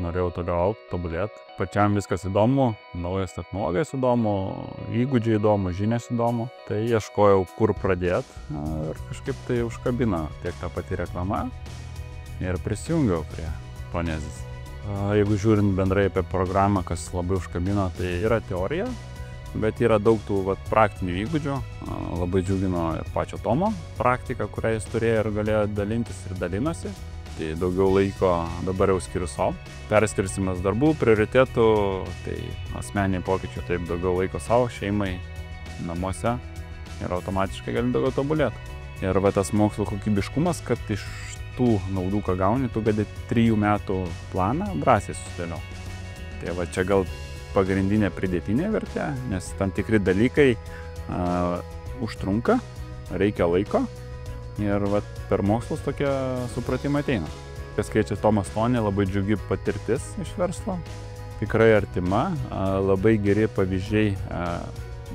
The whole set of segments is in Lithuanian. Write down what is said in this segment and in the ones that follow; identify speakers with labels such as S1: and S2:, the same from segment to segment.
S1: norėjau toliau augt, tobulėt. Pačiam viskas įdomu, naujas technologijas įdomu, įgūdžiai įdomu, žinias įdomu. Tai ieškojau, kur pradėt ir kažkaip tai užkabino tiek ta pati reklama ir prisijungiau prie Ponezis. Jeigu žiūrint bendrai apie programą, kas labai užkabino, tai yra teorija, bet yra daug tų praktinių įgūdžių. Labai džiugino ir pačio Tomo praktika, kurią jis turėjo ir galėjo dalintis ir dalinosi. Tai daugiau laiko dabar jau skiriu savo. Perskirstimas darbų, prioritėtų, tai asmeniniai pokyčiai, taip daugiau laiko savo, šeimai, namuose ir automatiškai gali daugiau tobulėti. Ir tas mokslo kokybiškumas, kad iš tų naudų, ką gauni, tu gali 3 metų planą drąsiai susidėlioti. Tai čia gal pagrindinė pridėtinė vertė, nes tam tikri dalykai užtrunka, reikia laiko. Ir per mokslus tokie supratimai ateina. Kas keičia Tomas Tonė, labai džiugi patirtis iš verslo, tikrai artima, labai geri pavyzdžiai,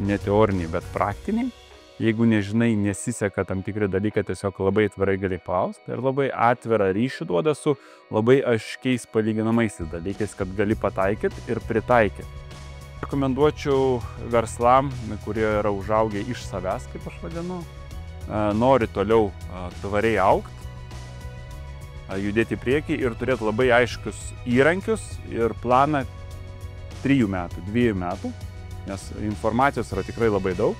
S1: ne teoriniai, bet praktiniai. Jeigu nežinai, nesiseka tam tikri dalykai, tiesiog labai atvirai gali klausti ir labai atvirą ryšį duoda su labai aiškiais palyginamaisiais dalykais, kad gali pataikyti ir pritaikyti. Rekomenduočiau verslam, kurie yra užaugę iš savęs, kaip aš vadinu, nori toliau tvariai augt, judėti į priekį ir turėti labai aiškius įrankius ir planą 3 metų, 2 metų, nes informacijos yra tikrai labai daug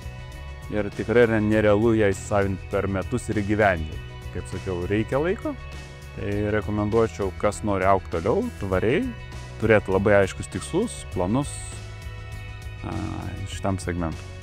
S1: ir tikrai yra nerealu ją įsisavinti per metus ir įgyvendinti. Kaip sakiau, reikia laiko, tai rekomenduočiau, kas nori augti toliau, tvariai, turėti labai aiškius tikslus, planus šitam segmentui.